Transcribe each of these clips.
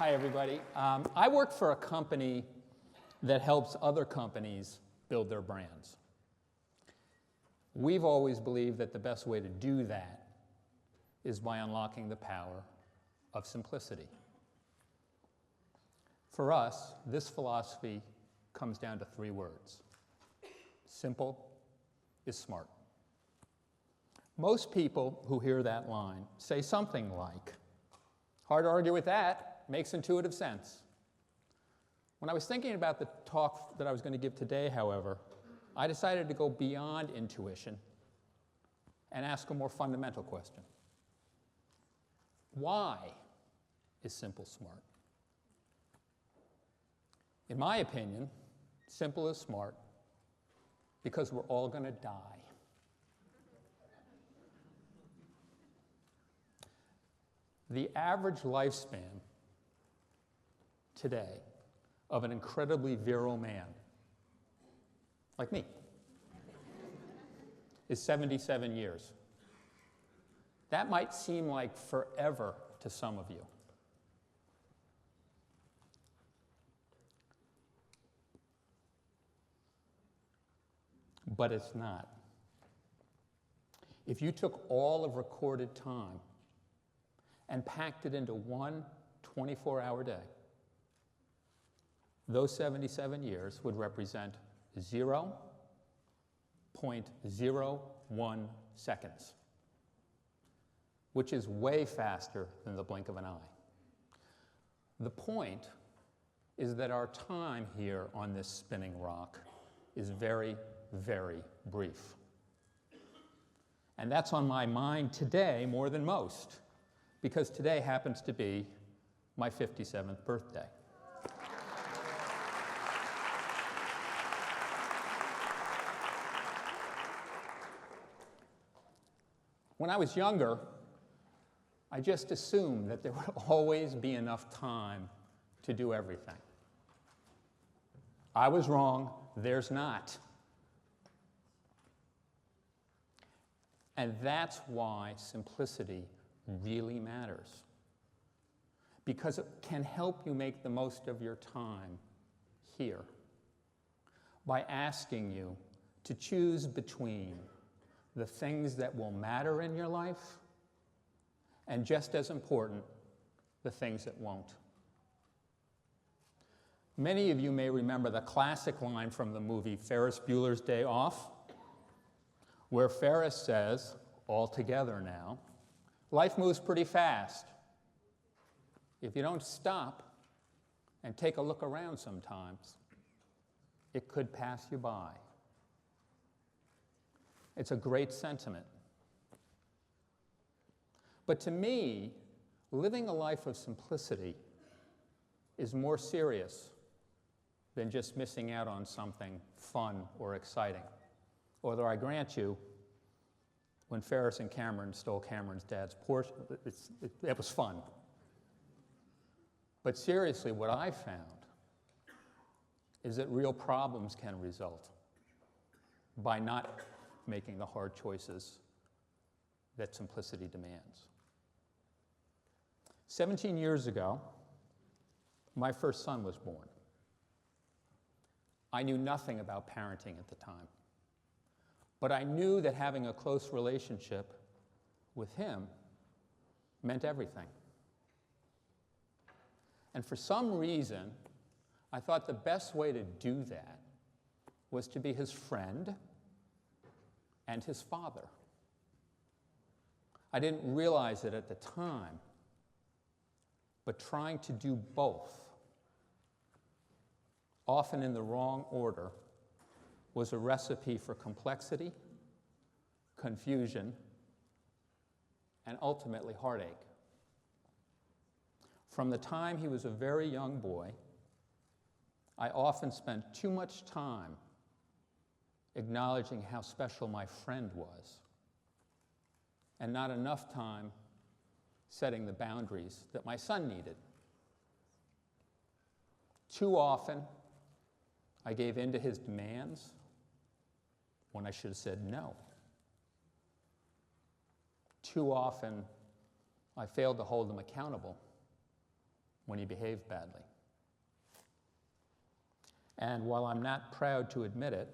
Hi, everybody. I work for a company that helps other companies build their brands. We've always believed that the best way to do that is by unlocking the power of simplicity. For us, this philosophy comes down to 3 words. Simple is smart. Most people who hear that line say something like, hard to argue with that, makes intuitive sense. When I was thinking about the talk that I was going to give today, however, I decided to go beyond intuition and ask a more fundamental question. Why is simple smart? In my opinion, simple is smart because we're all going to die. The average lifespan today of an incredibly virile man, like me, is 77 years. That might seem like forever to some of you. But it's not. If you took all of recorded time and packed it into one 24-hour day, those 77 years would represent 0.01 seconds, which is way faster than the blink of an eye. The point is that our time here on this spinning rock is very, very brief. And that's on my mind today more than most, because today happens to be my 57th birthday. When I was younger, I just assumed that there would always be enough time to do everything. I was wrong, there's not. And that's why simplicity really matters. Because it can help you make the most of your time here by asking you to choose between the things that will matter in your life and, just as important, the things that won't. Many of you may remember the classic line from the movie Ferris Bueller's Day Off, where Ferris says, all together now, life moves pretty fast. If you don't stop and take a look around sometimes, it could pass you by. It's a great sentiment. But to me, living a life of simplicity is more serious than just missing out on something fun or exciting. Although I grant you, when Ferris and Cameron stole Cameron's dad's Porsche, it was fun. But seriously, what I found is that real problems can result by not making the hard choices that simplicity demands. 17 years ago, my first son was born. I knew nothing about parenting at the time, but I knew that having a close relationship with him meant everything. And for some reason, I thought the best way to do that was to be his friend and his father. I didn't realize it at the time, but trying to do both, often in the wrong order, was a recipe for complexity, confusion, and ultimately heartache. From the time he was a very young boy, I often spent too much time acknowledging how special my friend was, and not enough time setting the boundaries that my son needed. Too often, I gave in to his demands when I should have said no. Too often, I failed to hold him accountable when he behaved badly. And while I'm not proud to admit it,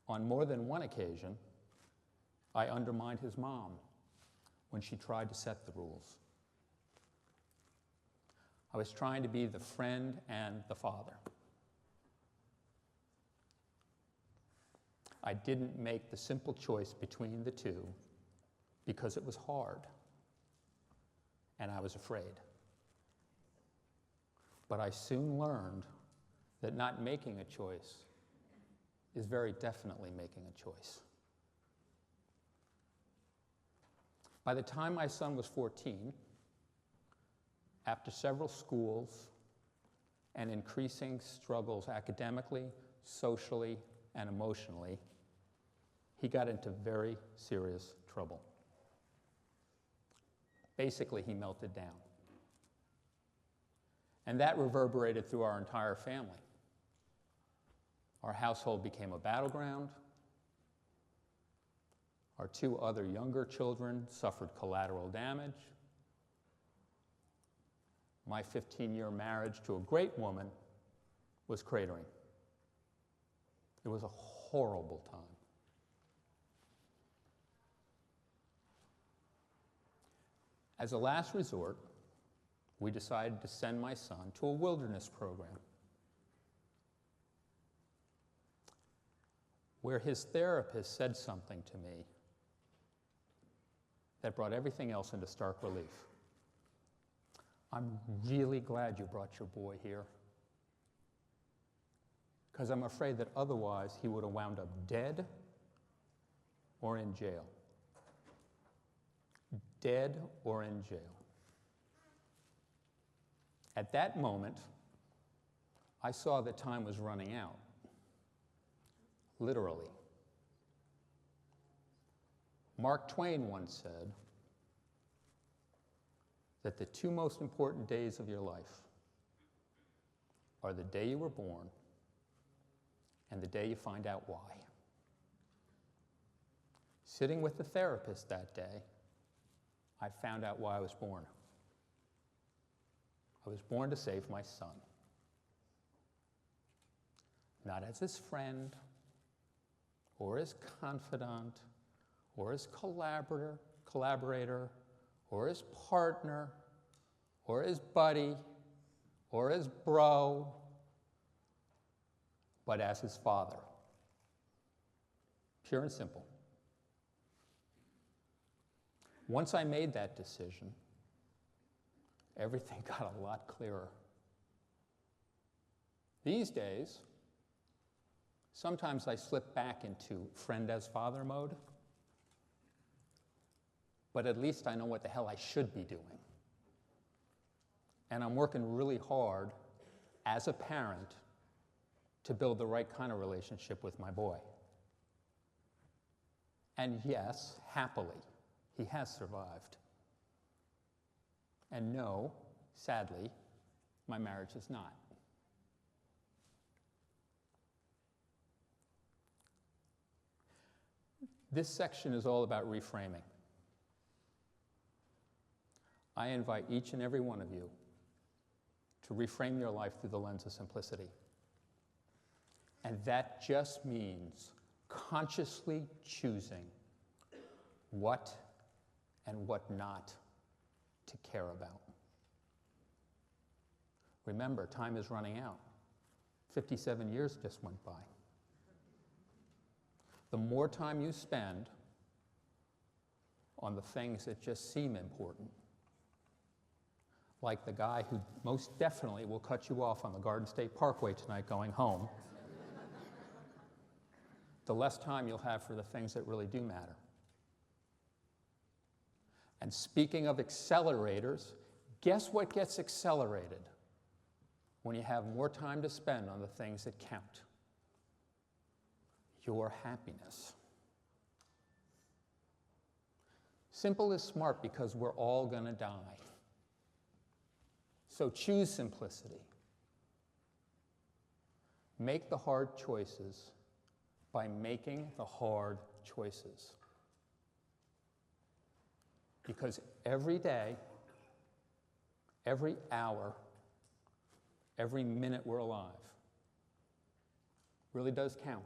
on more than one occasion, I undermined his mom when she tried to set the rules. I was trying to be the friend and the father. I didn't make the simple choice between the two because it was hard and I was afraid. But I soon learned that not making a choice is very definitely making a choice. By the time my son was 14, after several schools and increasing struggles academically, socially, and emotionally, he got into very serious trouble. Basically, he melted down. And that reverberated through our entire family. Our household became a battleground. Our two other younger children suffered collateral damage. My 15-year marriage to a great woman was cratering. It was a horrible time. As a last resort, we decided to send my son to a wilderness program where his therapist said something to me that brought everything else into stark relief. I'm really glad you brought your boy here, because I'm afraid that otherwise he would have wound up dead or in jail. Dead or in jail. At that moment, I saw that time was running out, literally. Mark Twain once said that the two most important days of your life are the day you were born and the day you find out why. Sitting with the therapist that day, I found out why I was born. I was born to save my son. Not as his friend, or his confidant, or his collaborator, or his partner, or his buddy, or his bro, but as his father. Pure and simple. Once I made that decision, everything got a lot clearer. These days, sometimes I slip back into friend as father mode, but at least I know what the hell I should be doing. And I'm working really hard as a parent to build the right kind of relationship with my boy. And yes, happily, he has survived. And no, sadly, my marriage is not. This section is all about reframing. I invite each and every one of you to reframe your life through the lens of simplicity. And that just means consciously choosing what and what not to care about. Remember, time is running out. 57 years just went by. The more time you spend on the things that just seem important, like the guy who most definitely will cut you off on the Garden State Parkway tonight going home, the less time you'll have for the things that really do matter. And speaking of accelerators, guess what gets accelerated when you have more time to spend on the things that count? Your happiness. Simple is smart because we're all going to die. So choose simplicity. Make the hard choices by making the hard choices. Because every day, every hour, every minute we're alive really does count.